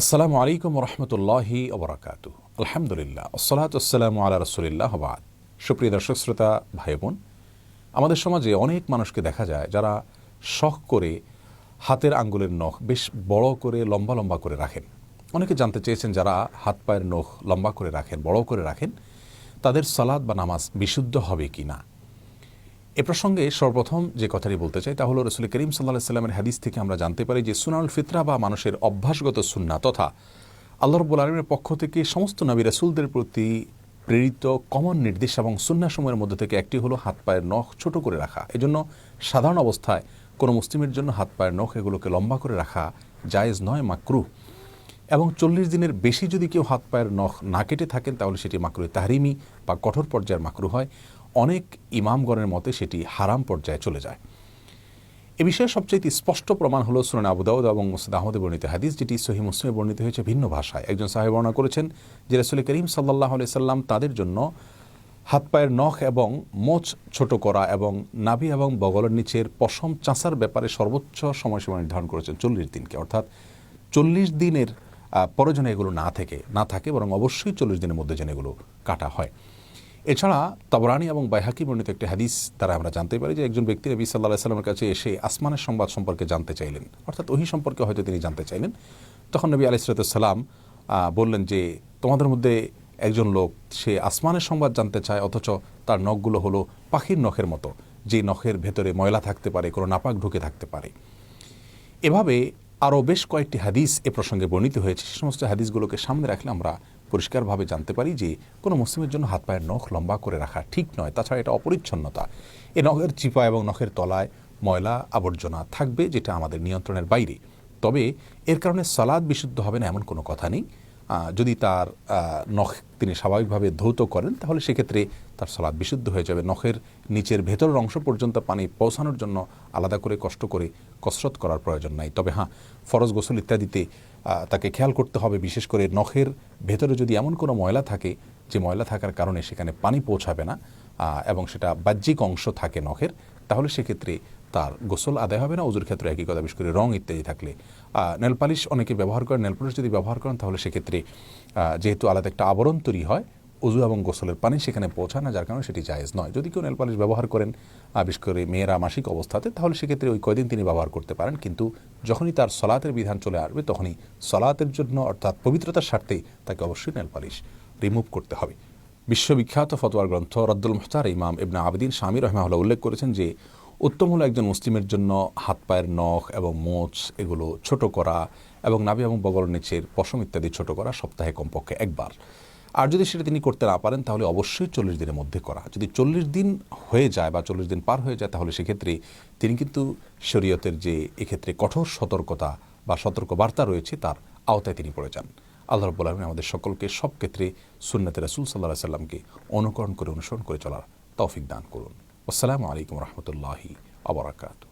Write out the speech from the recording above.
আসসালামু আলাইকুম রহমতুল্লাহি ওবরাকাতু। আলহামদুলিল্লাহ, আসসালাতু ওয়াসসালামু আলা রাসূলিল্লাহ ওয়া বা'দ। সুপ্রিয় দর্শক শ্রোতা ভাই বোন, আমাদের সমাজে অনেক মানুষকে দেখা যায় যারা শখ করে হাতের আঙ্গুলের নখ বেশ বড় করে লম্বা লম্বা করে রাখেন। অনেকে জানতে চেয়েছেন যারা হাত পায়ের নখ লম্বা করে রাখেন, বড় করে রাখেন, তাদের সালাত বা নামাজ বিশুদ্ধ হবে কি না। এ প্রসঙ্গে সর্বপ্রথম যে কথাটি বলতে চাই তা হলো রাসূল করিম সাল্লাল্লাহু আলাইহি ওয়াসাল্লামের হাদিস থেকে আমরা জানতে পারি যে সুনানুল ফিতরা বা মানুষের অভ্যাসগত সুন্নাহ তথা আল্লাহ রাব্বুল আলামিনের পক্ষ থেকে সমস্ত নবী রাসূলদের প্রতি প্রেরিত কমন নির্দেশ এবং সুন্নাহসমূহের মধ্যে থেকে একটি হলো হাত পায়ের নখ ছোট করে রাখা। এজন্য সাধারণ অবস্থায় কোনো মুসলিমের জন্য হাত পায়ের নখ এগুলোকে লম্বা করে রাখা জায়েজ নয়, মাকরুহ। এবং 40 দিনের বেশি যদি কেউ হাত পায়ের নখ না কেটে থাকেন তাহলে সেটি মাকরুহ তাহরিমি বা কঠোর পর্যায়ের মাকরুহ হয়। অনেক ইমামগণের মতে সেটি হারাম পর্যায়ে চলে যায়। এ বিষয়ে সবচেয়ে স্পষ্ট প্রমাণ হলো সুনান আবু দাউদ এবং মুসনাদ আহমদে বর্ণিত হাদিস, যেটি সহিহ মুসলিমে বর্ণিত হয়েছে ভিন্ন ভাষায়। একজন সাহাবী বর্ণনা করেছেন যে রাসূল করিম সাল্লাল্লাহু আলাইহি সাল্লাম তাদের জন্য হাত পায়ের নখ এবং মোচ ছোট করা এবং নাভি এবং বগলের নিচের পশম চাঁচার ব্যাপারে সর্বোচ্চ সময়সীমা নির্ধারণ করেছেন 40 দিনকে। অর্থাৎ 40 দিনের পরে যেন এগুলো না থাকে বরং অবশ্যই 40 দিনের মধ্যে যেন এগুলো কাটা হয়। এছাড়া তাবরানী এবং বাইহাকি বর্ণিত একটি হাদিস দ্বারা আমরা জানতে পারি যে একজন ব্যক্তি নবী সাল্লাল্লাহু আলাইহি সাল্লামের কাছে এসে আসমানের সংবাদ সম্পর্কে জানতে চাইলেন, অর্থাৎ ওহী সম্পর্কে হয়তো তিনি জানতে চাইলেন। তখন নবী আলাইহিস সালাম বললেন যে তোমাদের মধ্যে একজন লোক সে আসমানের সংবাদ জানতে চায়, অথচ তার নখগুলো হলো পাখির নখের মতো, যে নখের ভেতরে ময়লা থাকতে পারে, কোনো নাপাক ঢুকে থাকতে পারে। এভাবে আরও বেশ কয়েকটি হাদিস এ প্রসঙ্গে বর্ণিত হয়েছে। সে সমস্ত হাদিসগুলোকে সামনে রাখলে আমরা পরিষ্কারভাবে জানতে পারি যে কোনো মুসলিমের জন্য হাত পায়ের নখ লম্বা করে রাখা ঠিক নয়। তাছাড়া এটা অপরিচ্ছন্নতা। এ নখের চিপা এবং নখের তলায় ময়লা আবর্জনা থাকবে, যেটা আমাদের নিয়ন্ত্রণের বাইরে। তবে এর কারণে সালাত বিশুদ্ধ হবে না এমন কোনো কথা নেই। যদি তার নখ তিনি স্বাভাবিকভাবে ধৌত করেন তাহলে সেক্ষেত্রে তার সালাত বিশুদ্ধ হয়ে যাবে। নখের নিচের ভেতরের অংশ পর্যন্ত পানি পৌঁছানোর জন্য আলাদা করে কষ্ট করে কসরত করার প্রয়োজন নাই। তবে হ্যাঁ, ফরজ গোসল ইত্যাদিতে তাকে খেয়াল করতে হবে, বিশেষ করে নখের ভেতরে যদি এমন কোনো ময়লা থাকে যে ময়লা থাকার কারণে সেখানে পানি পৌঁছাবে না এবং সেটা বাহ্যিক অংশ থাকে নখের, তাহলে সেক্ষেত্রে তার গোসল আদায় হবে না। ওযুর ক্ষেত্রে একই কথা, বিশেষ করে রং ইত্যাদি থাকলে। নেল পালিশ অনেকে ব্যবহার করেন, নেল পালিশ যদি ব্যবহার করেন তাহলে সেক্ষেত্রে যেহেতু আলাদা একটা আবরণ তৈরি হয়, ওযু এবং গোসলের পানি সেখানে পৌঁছায় না, যার কারণে সেটি জায়েজ নয়। যদি কেউ নেল পালিশ ব্যবহার করেন বিশেষ করে মেয়েরা মাসিক অবস্থাতে, তাহলে সেক্ষেত্রে ওই কয়দিন তিনি ব্যবহার করতে পারেন, কিন্তু যখনই তার সলাতের বিধান চলে আসবে তখনই সলাতের জন্য অর্থাৎ পবিত্রতার স্বার্থেই তাকে অবশ্যই নেল পালিশ রিমুভ করতে হবে। বিশ্ববিখ্যাত ফতোয়ার গ্রন্থ রদ্দুল মুখতার ইমাম ইবনে আবিদিন শামী রাহিমাহুল্লাহ উল্লেখ করেছেন যে উত্তম হলো একজন মুসলিমের জন্য হাত পায়ের নখ এবং মোচ এগুলো ছোট করা এবং নাভি এবং বগলের নিচের পশম ইত্যাদি ছোট করা সপ্তাহে কমপক্ষে একবার। আর যদি সেটা তিনি করতে না পারেন তাহলে অবশ্যই 40 দিনের মধ্যে করা। যদি 40 দিন হয়ে যায় বা 40 দিন পার হয়ে যায় তাহলে সেক্ষেত্রে তিনি কিন্তু শরীয়তের যে এক্ষেত্রে কঠোর সতর্কতা বা সতর্কবার্তা রয়েছে তার আওতায় তিনি পড়ে যান। আল্লাহ রাব্বুল আলামিন আমাদের সকলকে সব ক্ষেত্রে সুন্নতে রাসূল সাল্লাল্লাহু আলাইহি সাল্লামকে অনুসরণ করে চলার তৌফিক দান করুন। আসসালামু আলাইকুম রহমতুল্লাহি ওয়া বারাকাতুহু।